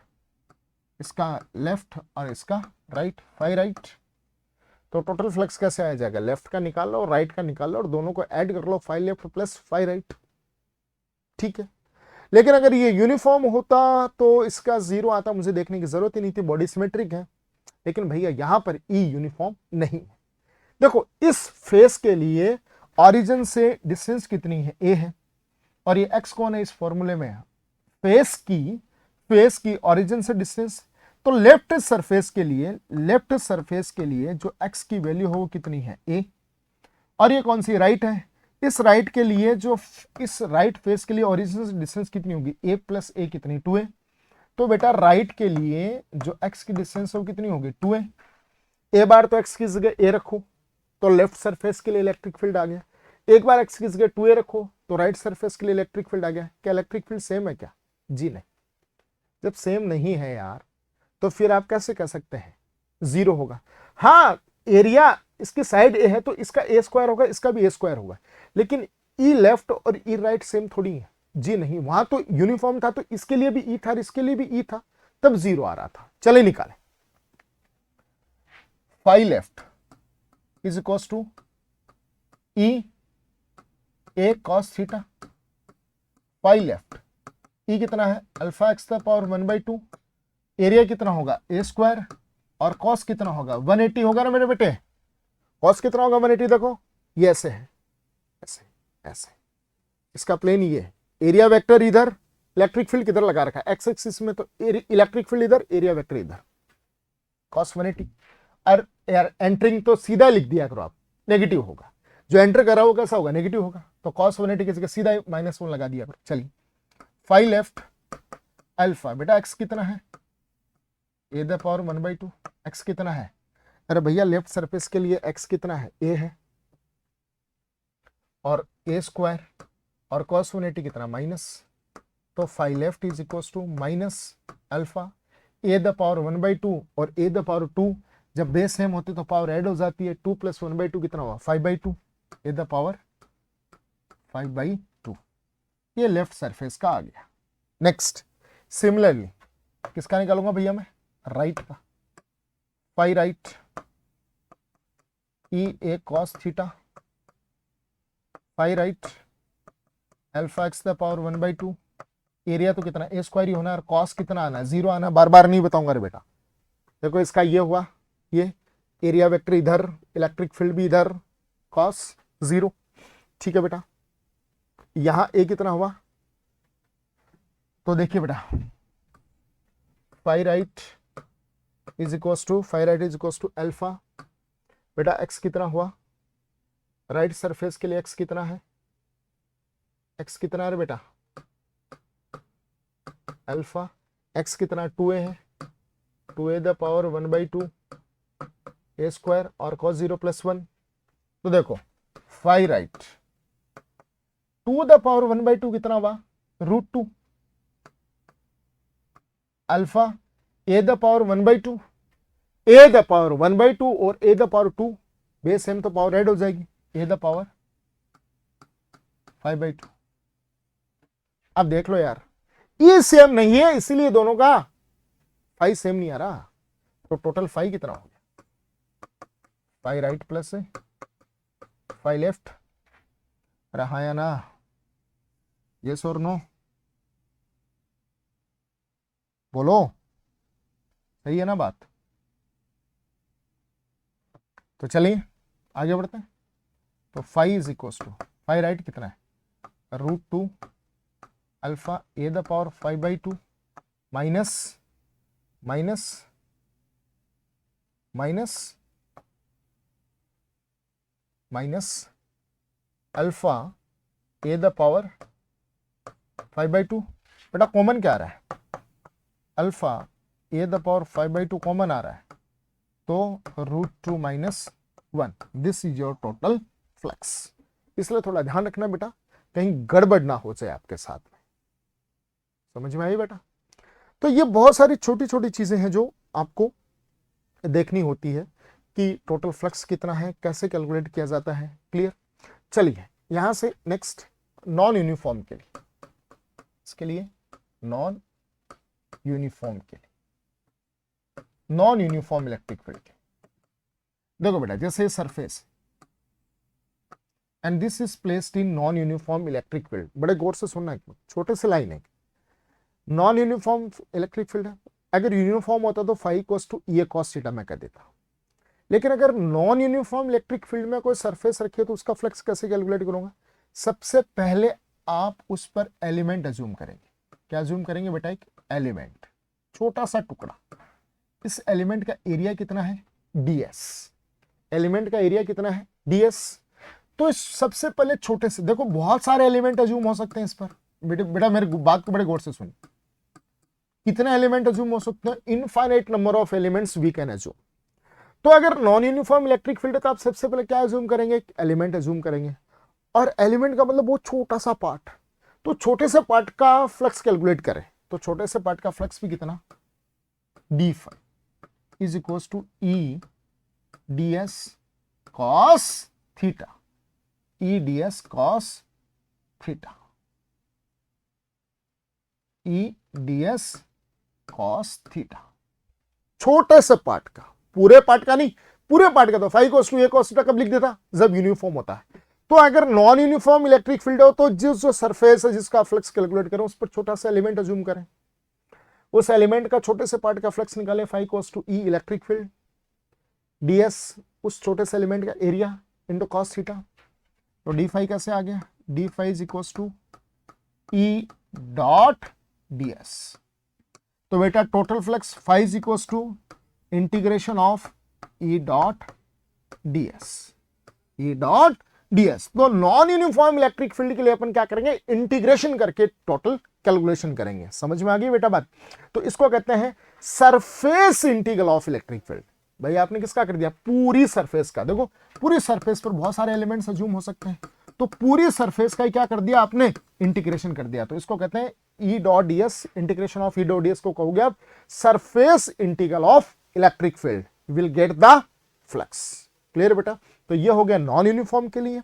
इसका लेफ्ट और इसका राइट, फाई राइट। तो टोटल फ्लक्स कैसे आ जाएगा? लेफ्ट का निकाल लो और राइट का निकाल लो और दोनों को ऐड कर लो, phi left plus phi right. ठीक है, लेकिन अगर ये यूनिफॉर्म होता तो इसका जीरो आता, मुझे देखने की जरूरत ही नहीं थी, बॉडी सिमेट्रिक है। लेकिन भैया यहां पर ई यूनिफॉर्म नहीं है। देखो इस फेस के लिए ऑरिजिन से डिस्टेंस कितनी है? ए है, और ये एक्स कौन है इस फॉर्मूले में? फेस की ऑरिजिन से डिस्टेंस। तो लेफ्ट सरफेस के लिए जो एक्स की वैल्यू हो वो कितनी है? ए। और ये कौन सी? राइट है। इस राइट के लिए जो इस राइट फेस के लिए ओरिजिन से डिस्टेंस कितनी होगी? ए प्लस ए कितनी? 2a। तो बेटा राइट के लिए जो एक्स की डिस्टेंस है वो कितनी होगी? 2a। ए बार तो एक्स की जगह ए रखो तो लेफ्ट सरफेस के लिए इलेक्ट्रिक फील्ड आ गया, एक बार एक्स की जगह 2a रखो तो राइट सरफेस के लिए इलेक्ट्रिक फील्ड आ गया। क्या इलेक्ट्रिक फील्ड सेम है क्या? जी नहीं। जब सेम नहीं है यार तो फिर आप कैसे कह सकते हैं जीरो होगा? हाँ, एरिया इसकी साइड ए है तो इसका ए स्क्वायर होगा, इसका भी ए स्क्वायर होगा, लेकिन ई लेफ्ट और ई राइट सेम थोड़ी है। जी नहीं, वहां तो यूनिफॉर्म था, तो इसके लिए भी ई था और इसके लिए भी ई था, तब जीरो आ रहा था। चले निकालें। Phi left is equal to E A cos theta. Phi left E कितना है? Alpha x the power 1/2। Area कितना होगा? ए स्क्वायर। और कॉस कितना होगा? 180 होगा ना मेरे बेटे? कॉस कितना होगा? 180। देखो ये ऐसे है, ऐसे ऐसे, इसका प्लेन ये है। एरिया वेक्टर इधर, इलेक्ट्रिक फील्ड किधर लगा रखा है? एक्स एक्सिस में, तो इलेक्ट्रिक फील्ड इधर, एरिया वेक्टर इधर, कॉस 180। और यार एंटरिंग तो सीधा लिख दिया करो आप, नेगेटिव होगा। जो एंटर कर रहा हो कैसा होगा? नेगेटिव होगा। तो कॉस 180 की जगह सीधा -1 लगा दिया करो। चलिए, फाई लेफ्ट अल्फा, बेटा एक्स कितना है? ए द पावर 1/2। एक्स कितना है? अरे भैया लेफ्ट सरफेस के लिए एक्स कितना है? ए है, और ए स्क्वायर, और कॉस 180 कितना? माइनस। तो phi left is equal to minus alpha A the power 1/2, और ए द पावर 2 जब बेस सेम होते तो पावर ऐड हो जाती है। 2 + 1/2 कितना हुआ? 5/2, ए द पावर 5/2। ये लेफ्ट सरफेस का आ गया। नेक्स्ट, सिमिलरली किसका निकालूंगा भैया मैं? राइट का। Phi right E A cos theta, phi right alpha x the power 1/2। Area तो कितना? ए स्क्वायर ही होना है, और कॉस कितना आना है? 0 आना। बार बार नहीं बताऊंगा रे बेटा। देखो इसका ये हुआ, ये एरिया वेक्टर इधर, इलेक्ट्रिक फील्ड भी इधर, कॉस 0। ठीक है बेटा, यहां ए कितना हुआ? तो देखिए बेटा, phi right is equal to alpha. बेटा एक्स कितना हुआ? राइट सरफेस के लिए एक्स कितना है? एक्स कितना है बेटा? अल्फा। एक्स कितना? 2a है, 2a the power 1/2 A square, और cos 0 + 1। तो देखो फाई राइट 2 द पावर 1/2 कितना हुआ? √2 alpha A the power 1/2, A the power 1/2 और ए द पावर 2 बेस सेम तो पावर ऐड हो जाएगी, ए द पावर 5/2। अब देख लो यार, ये सेम नहीं है इसीलिए दोनों का फाई सेम नहीं आ रहा। तो टोटल फाई कितना हो गया? Phi right plus phi left. रहा या ना? यस और नो? बोलो, सही है ना बात? तो चलिए आगे बढ़ते हैं। तो phi is equal to, phi right कितना है? √2 alpha A the power 5/2 minus minus minus minus alpha A the power 5/2। बेटा कॉमन क्या आ रहा है? Alpha A the power 5/2 common आ रहा है, तो √2 - 1। This is your total flux. इसलिए थोड़ा ध्यान रखना बेटा, कहीं गड़बड़ ना हो जाए आपके साथ में। समझ में आई बेटा? तो ये बहुत सारी छोटी छोटी चीजें हैं जो आपको देखनी होती है कि टोटल फ्लक्स कितना है, कैसे कैलकुलेट किया जाता है। क्लियर। चलिए यहां से नेक्स्ट नॉन यूनिफॉर्म के लिए, इसके लिए नॉन यूनिफॉर्म के लिए, नॉन यूनिफॉर्म इलेक्ट्रिक फील्ड के, देखो बेटा जैसे surface and this is placed in non uniform electric field. बड़े गौर से सुनना, एक छोटे से लाइन है, नॉन यूनिफॉर्म इलेक्ट्रिक फील्ड है। अगर यूनिफॉर्म होता तो phi equals to E cos theta मैं कह देता, लेकिन अगर नॉन यूनिफॉर्म इलेक्ट्रिक फील्ड में कोई सरफेस रखी है तो उसका फ्लक्स कैसे कैलकुलेट करूंगा। सबसे पहले आप उस पर एलिमेंट अज्यूम करेंगे। क्या अज्यूम करेंगे बेटा, एक एलिमेंट, छोटा सा टुकड़ा। इस एलिमेंट का एरिया कितना है, ds। एलिमेंट का एरिया कितना है, ds। तो इस सबसे पहले छोटे से, देखो बहुत सारे एलिमेंट अज्यूम हो सकते हैं इस पर। बेटा मेरे बात को बड़े गौर से सुन, कितने एलिमेंट अज्यूम हो सकते हैं, infinite number of elements we can assume. तो अगर नॉन यूनिफॉर्म इलेक्ट्रिक फील्ड है तो आप सबसे पहले क्या अज्यूम करेंगे, एक एलिमेंट अज्यूम करेंगे। और एलिमेंट का मतलब वो छोटा सा पार्ट, तो छोटे से पार्ट का फ्लक्स कैलकुलेट करें तो छोटे से पार्ट का फ्लक्स भी कितना, D phi is equal to E D S cos theta, E D S cos theta, E D S cos theta. छोटे से पार्ट का, पूरे पार्ट का नहीं, पूरे पार्ट का तो phi equal to A cos theta कब लिख देता, जब यूनिफॉर्म होता है। तो अगर नॉन यूनिफॉर्म इलेक्ट्रिक फील्ड हो तो जो सरफेस है जिसका फ्लक्स कैलकुलेट करें उस पर छोटा सा एलिमेंट अज्यूम करें, उस एलिमेंट का छोटे से पार्ट का फ्लक्स निकालें, phi equals to E electric field ds उस छोटे से एलिमेंट का एरिया इंटू कॉस थीटा। तो डी फाई कैसे आ गया, d phi is equals to E dot ds। तो बेटा total flux phi is equals to integration of E dot ds, E dot ds। तो नॉन यूनिफॉर्म इलेक्ट्रिक फील्ड के लिए अपन क्या करेंगे, इंटीग्रेशन करके टोटल कैलकुलेशन करेंगे। समझ में आ गई बेटा बात। तो इसको कहते हैं surface integral of electric field. भाई आपने किसका कर दिया, पूरी सरफेस का। देखो पूरी सरफेस पर बहुत सारे एलिमेंट्स अज्यूम हो सकते हैं, तो पूरी सरफेस का क्या कर दिया आपने, इंटीग्रेशन कर दिया। तो इसको कहते हैं ई dot ds, integration of E dot ds को कहोगे आप surface integral of electric field, will get the flux. Clear बेटा। तो ये हो गया नॉन यूनिफॉर्म के लिए।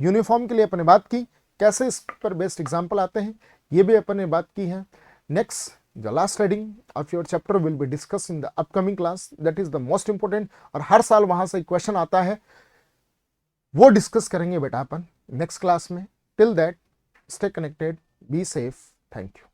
यूनिफॉर्म के लिए अपने बात की, कैसे इस पर बेस्ट एग्जांपल आते हैं ये भी अपन ने बात की है। Next the last reading of your chapter will be discussed in the upcoming class, that is the most important, और हर साल वहां से क्वेश्चन आता है, वो डिस्कस करेंगे बेटा अपन नेक्स्ट क्लास में। Till that stay connected, be safe, thank you.